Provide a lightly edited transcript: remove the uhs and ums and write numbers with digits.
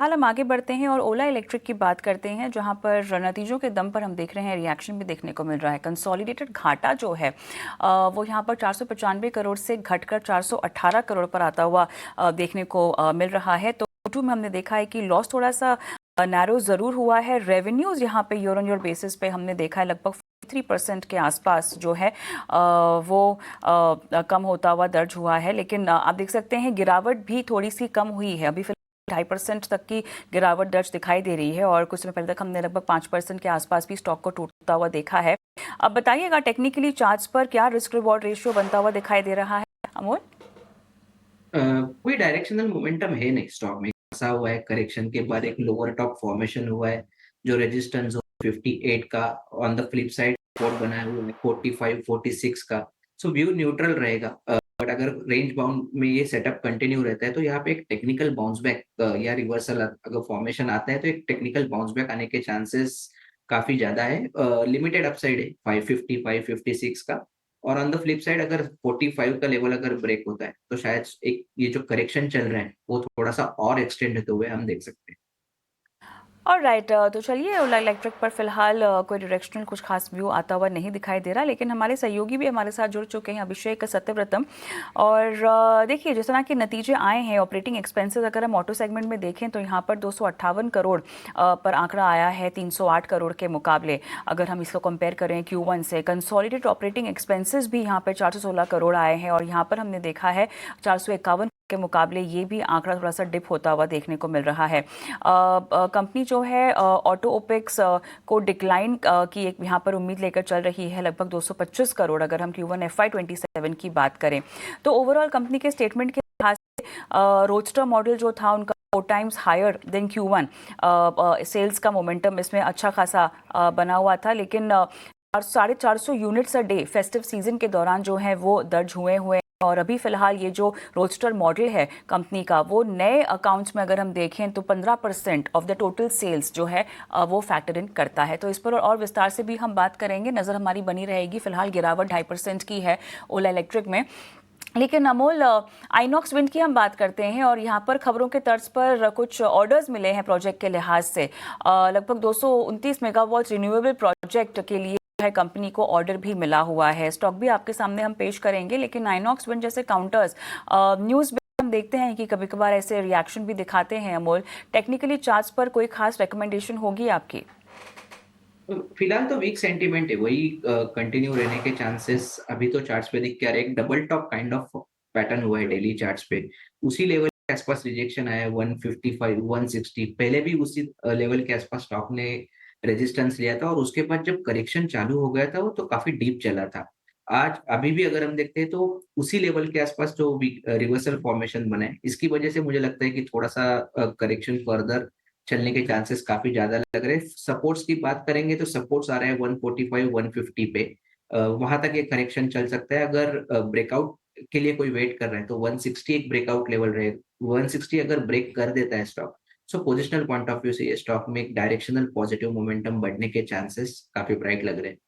हाल हम आगे बढ़ते हैं और ओला इलेक्ट्रिक की बात करते हैं, जहां पर नतीजों के दम पर हम देख रहे हैं रिएक्शन भी देखने को मिल रहा है। कंसोलिडेटेड घाटा जो है वो यहां पर 495 करोड़ से घटकर 418 करोड़ पर आता हुआ देखने को मिल रहा है। तो Q2 में हमने देखा है कि लॉस थोड़ा सा नैरो ज़रूर हुआ है। रेवेन्यूज़ यहाँ पे ईयर ऑन ईयर बेसिस पे हमने देखा है लगभग 3% के आसपास जो है वो कम होता हुआ दर्ज हुआ है। लेकिन आप देख सकते हैं गिरावट भी थोड़ी सी कम हुई है। अभी 2.5% तक की गिरावट दर्ज दिखाई दे रही है और कुछ समय पहले तक हमने लगभग 5% के आसपास भी स्टॉक को टूटता हुआ देखा है। अब बताइएगा टेक्निकली चार्ट्स पर क्या रिस्क रिवॉर्ड रेशियो बनता हुआ दिखाई दे रहा है, अमोल? कोई डायरेक्शनल मोमेंटम है नहीं स्टॉक में। फंसा हुआ है, करेक्शन के बाद एक लोअर टॉप फॉर्मेशन हुआ है जो रेजिस्टेंस हो 58 का। On the flip side support बनाया हुआ है 45 46 का। सो व्यू न्यूट्रल रहेगा, बट अगर रेंज बाउंड में ये सेटअप कंटिन्यू रहता है तो यहाँ पे एक टेक्निकल बाउंस बैक या रिवर्सल अगर फॉर्मेशन आता है तो एक टेक्निकल बाउंस बैक आने के चांसेस काफी ज्यादा है। लिमिटेड अपसाइड है 550 556 का। और ऑन द फ्लिप साइड अगर 45 का लेवल अगर ब्रेक होता है तो शायद एक ये जो करेक्शन चल रहा है वो थोड़ा सा और एक्सटेंड होते हुए हम देख सकते हैं। और राइट, तो चलिए ओला इलेक्ट्रिक पर फिलहाल कोई डायरेक्शनल कुछ खास व्यू आता हुआ नहीं दिखाई दे रहा, लेकिन हमारे सहयोगी भी हमारे साथ जुड़ चुके हैं, अभिषेक सत्यव्रतम। और देखिए जिस तरह के नतीजे आए हैं, ऑपरेटिंग एक्सपेंसेस अगर हम ऑटो सेगमेंट में देखें तो यहाँ पर 258 करोड़ पर आंकड़ा आया है 308 करोड़ के मुकाबले। अगर हम इसको कंपेयर करें Q1 से, कंसोलिडेटेड ऑपरेटिंग एक्सपेंसेस भी यहाँ पर 416 करोड़ आए हैं और यहाँ पर हमने देखा है 451 के मुकाबले ये भी आंकड़ा थोड़ा सा डिप होता हुआ देखने को मिल रहा है। कंपनी जो है ऑटो ओपेक्स को डिक्लाइन की एक यहाँ पर उम्मीद लेकर चल रही है, लगभग 225 करोड़ अगर हम Q1 FY27 की बात करें। तो ओवरऑल कंपनी के स्टेटमेंट के लिहाज से रोडस्टर मॉडल जो था उनका 4 times higher than Q1 sales का मोमेंटम इसमें अच्छा खासा बना हुआ था। लेकिन 450 units a day festive season के दौरान जो है वो दर्ज हुए और अभी फिलहाल ये जो रोडस्टर मॉडल है कंपनी का, वो नए अकाउंट्स में अगर हम देखें तो 15% ऑफ द टोटल सेल्स जो है वो फैक्टर इन करता है। तो इस पर और विस्तार से भी हम बात करेंगे, नज़र हमारी बनी रहेगी। फिलहाल गिरावट 2.5% की है ओला इलेक्ट्रिक में। लेकिन अमोल, आइनॉक्स विंड की हम बात करते हैं और यहाँ पर खबरों के तर्ज पर कुछ ऑर्डर्स मिले हैं प्रोजेक्ट के लिहाज से। लगभग 229 मेगावाट रिन्यूएबल प्रोजेक्ट के लिए है कंपनी को ऑर्डर भी मिला हुआ है। स्टॉक भी आपके सामने हम पेश करेंगे, लेकिन आइनॉक्स विंड जैसे काउंटर्स न्यूज़ में हम देखते हैं कि कभी कभार ऐसे रिएक्शन भी दिखाते हैं। अमोल, टेक्निकली चार्ट्स पर कोई खास रिकमेंडेशन होगी आपकी? तो फिलहाल तो वीक सेंटीमेंट है, वही कंटिन्यू रहने के चांसेस अभी तो चार्ट्स पे दिख के आ रहे हैं। एक double top kind of pattern हुआ है डेली चार्ट्स पे। उसी लेवल के आसपास रिजेक्शन आया है 155 160। पहले भी उसी लेवल के आसपास स्टॉक ने रेजिस्टेंस लिया था और उसके बाद जब करेक्शन चालू हो गया था वो तो काफी डीप चला था। आज अभी भी अगर हम देखते हैं तो उसी लेवल के आसपास जो रिवर्सल फॉर्मेशन बना है, इसकी वजह से मुझे लगता है कि थोड़ा सा करेक्शन फर्दर चलने के चांसेस काफी ज्यादा लग रहे हैं। सपोर्ट्स की बात करेंगे तो सपोर्ट्स आ रहे हैं 145 150 पे। वहां तक ये करेक्शन चल सकता है। अगर ब्रेकआउट के लिए कोई वेट कर रहा है तो 160 एक ब्रेकआउट लेवल रहे। 160 अगर ब्रेक कर देता है stock, so positional point of view से ये स्टॉक में एक डायरेक्शनल पॉजिटिव मोमेंटम बढ़ने के चांसेस काफी ब्राइट लग रहे हैं।